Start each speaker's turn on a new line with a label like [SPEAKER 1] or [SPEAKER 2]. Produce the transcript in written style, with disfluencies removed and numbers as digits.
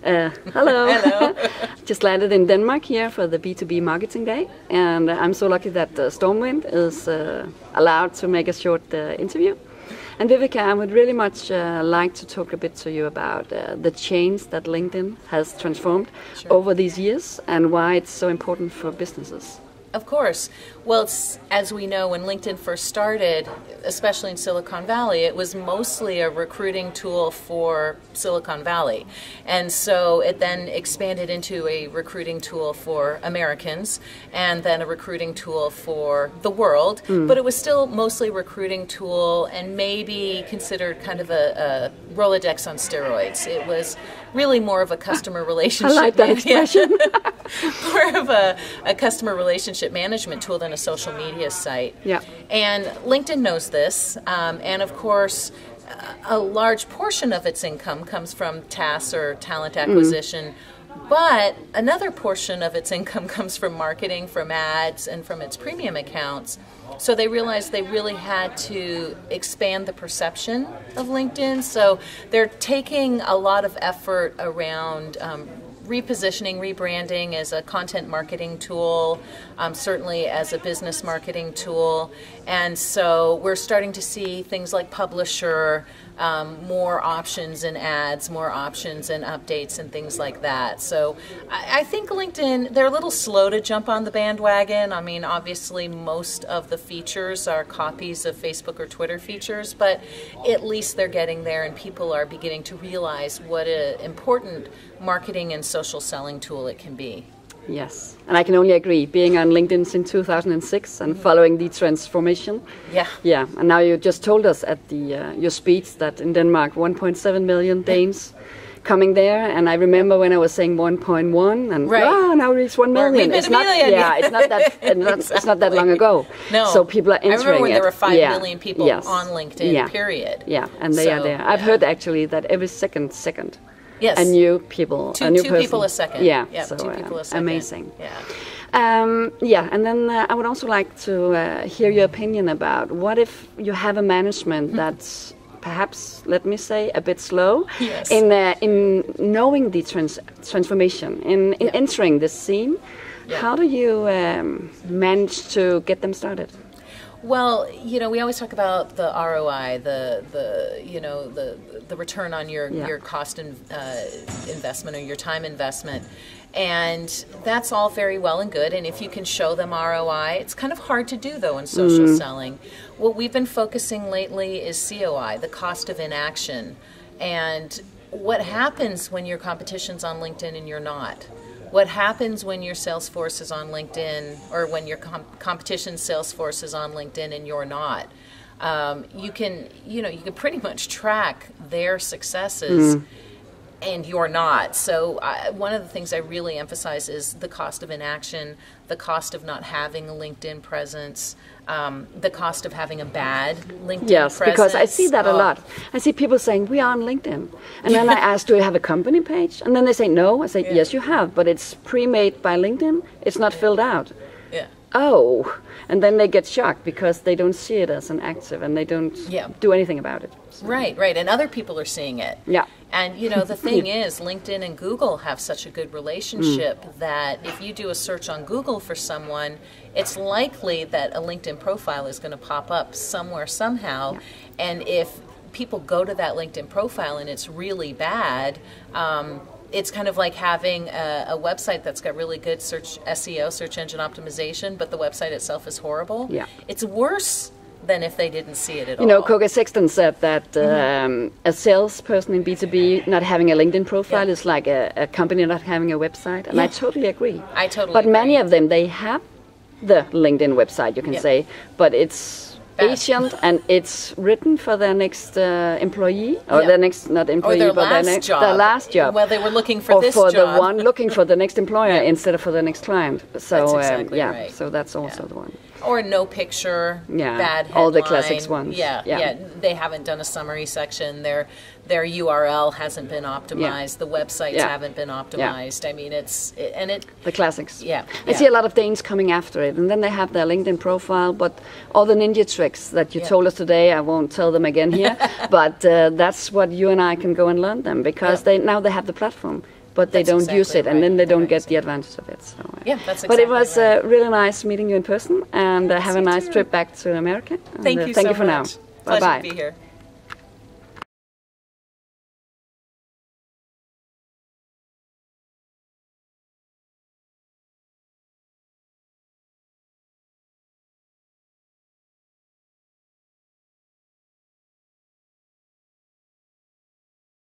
[SPEAKER 1] Hello.
[SPEAKER 2] Hello.
[SPEAKER 1] Just landed in Denmark here for the B2B Marketing Day, and I'm so lucky that Stormwind is allowed to make a short interview. And Viveka, I would really much like to talk a bit to you about the change that LinkedIn has transformed over these years and why it's so important for businesses.
[SPEAKER 2] Of course. Well, it's, as we know, when LinkedIn first started, especially in Silicon Valley, it was mostly a recruiting tool for Silicon Valley. And so it then expanded into a recruiting tool for Americans and then a recruiting tool for the world. But it was still mostly a recruiting tool and maybe considered kind of a Rolodex on steroids. It was really more of a customer relationship.
[SPEAKER 1] I like that expression.
[SPEAKER 2] More of a customer relationship management tool than a social media site.
[SPEAKER 1] Yeah.
[SPEAKER 2] And LinkedIn knows this. And of course, a large portion of its income comes from TAS or talent acquisition. But another portion of its income comes from marketing, from ads, and from its premium accounts. So they realized they really had to expand the perception of LinkedIn. So they're taking a lot of effort around repositioning, rebranding as a content marketing tool, certainly as a business marketing tool. And so we're starting to see things like publisher, more options in ads, more options in updates and things like that. So I think LinkedIn, they're a little slow to jump on the bandwagon. I mean, obviously most of the features are copies of Facebook or Twitter features, but at least they're getting there and people are beginning to realize what an important marketing and social selling tool it can be.
[SPEAKER 1] Yes, and I can only agree. Being on LinkedIn since 2006 and following the transformation. Yeah, and now you just told us at the your speech that in Denmark 1.7 million Danes coming there, and I remember when I was saying 1.1, and now it's 1 million.
[SPEAKER 2] It's not,
[SPEAKER 1] it's not that it's not that long ago.
[SPEAKER 2] No,
[SPEAKER 1] so people are entering it.
[SPEAKER 2] I remember when there were 5 million people on LinkedIn. Period.
[SPEAKER 1] Yeah, and they are there. I've heard actually that every second.
[SPEAKER 2] Yes.
[SPEAKER 1] A new people, a new
[SPEAKER 2] two
[SPEAKER 1] person.
[SPEAKER 2] people a second.
[SPEAKER 1] Yeah,
[SPEAKER 2] yep,
[SPEAKER 1] so
[SPEAKER 2] 2 people a second.
[SPEAKER 1] amazing.
[SPEAKER 2] Yeah.
[SPEAKER 1] And then I would also like to hear your opinion about what if you have a management that's perhaps, let me say, a bit slow in knowing the transformation, in entering this scene. Yeah. How do you manage to get them started?
[SPEAKER 2] Well, we always talk about the ROI, the return on your cost investment or your time investment. And that's all very well and good. And if you can show them ROI, it's kind of hard to do, though, in social selling. What we've been focusing lately is COI, the cost of inaction. And what happens when your competition's on LinkedIn and you're not? What happens when your sales force is on LinkedIn, or when your competition's sales force is on LinkedIn and you're not? You can pretty much track their successes, and you're not. So one of the things I really emphasize is the cost of inaction, the cost of not having a LinkedIn presence, the cost of having a bad LinkedIn presence. Yes,
[SPEAKER 1] because I see that a lot. I see people saying, we are on LinkedIn. And then I ask, do you have a company page? And then they say, no. I say, yes, you have, but it's pre-made by LinkedIn. It's not filled out.
[SPEAKER 2] Yeah.
[SPEAKER 1] Oh. And then they get shocked because they don't see it as an active and they don't do anything about it. So.
[SPEAKER 2] Right. And other people are seeing it.
[SPEAKER 1] Yeah.
[SPEAKER 2] And, the thing is, LinkedIn and Google have such a good relationship that if you do a search on Google for someone, it's likely that a LinkedIn profile is going to pop up somewhere, somehow. Yeah. And if people go to that LinkedIn profile and it's really bad, it's kind of like having a website that's got really good search SEO, search engine optimization, but the website itself is horrible.
[SPEAKER 1] Yeah.
[SPEAKER 2] It's worse than if they didn't see it at all.
[SPEAKER 1] Koga Sexton said that a salesperson in B2B not having a LinkedIn profile is like a company not having a website, and I totally agree.
[SPEAKER 2] But
[SPEAKER 1] many of them, they have the LinkedIn website, you can say, but it's Asian and it's written for their next employee, or their next, not employee,
[SPEAKER 2] or
[SPEAKER 1] but their last job.
[SPEAKER 2] Well, they were looking for this
[SPEAKER 1] job. Or for
[SPEAKER 2] job.
[SPEAKER 1] the one looking for the next employer instead of for the next client. So,
[SPEAKER 2] that's exactly right.
[SPEAKER 1] So that's also the one.
[SPEAKER 2] Or no picture, bad headline.
[SPEAKER 1] All the classics ones.
[SPEAKER 2] Yeah. They haven't done a summary section. Their URL hasn't been optimized. The websites haven't been optimized. I mean, the
[SPEAKER 1] classics.
[SPEAKER 2] Yeah.
[SPEAKER 1] I see a lot of Danes coming after it, and then they have their LinkedIn profile, but all the ninja tricks that you told us today, I won't tell them again here, but that's what you and I can go and learn them, because now they have the platform. but they
[SPEAKER 2] That's
[SPEAKER 1] don't
[SPEAKER 2] exactly
[SPEAKER 1] use it, and
[SPEAKER 2] right.
[SPEAKER 1] then they don't
[SPEAKER 2] Right.
[SPEAKER 1] get the advantage of it. So,
[SPEAKER 2] Yeah, that's exactly
[SPEAKER 1] but it was
[SPEAKER 2] right.
[SPEAKER 1] really nice meeting you in person, and have a
[SPEAKER 2] you
[SPEAKER 1] nice
[SPEAKER 2] too.
[SPEAKER 1] trip back to America. And,
[SPEAKER 2] Thank you
[SPEAKER 1] thank
[SPEAKER 2] so
[SPEAKER 1] you for
[SPEAKER 2] much.
[SPEAKER 1] now.
[SPEAKER 2] Pleasure
[SPEAKER 1] Bye-bye.
[SPEAKER 2] to be here.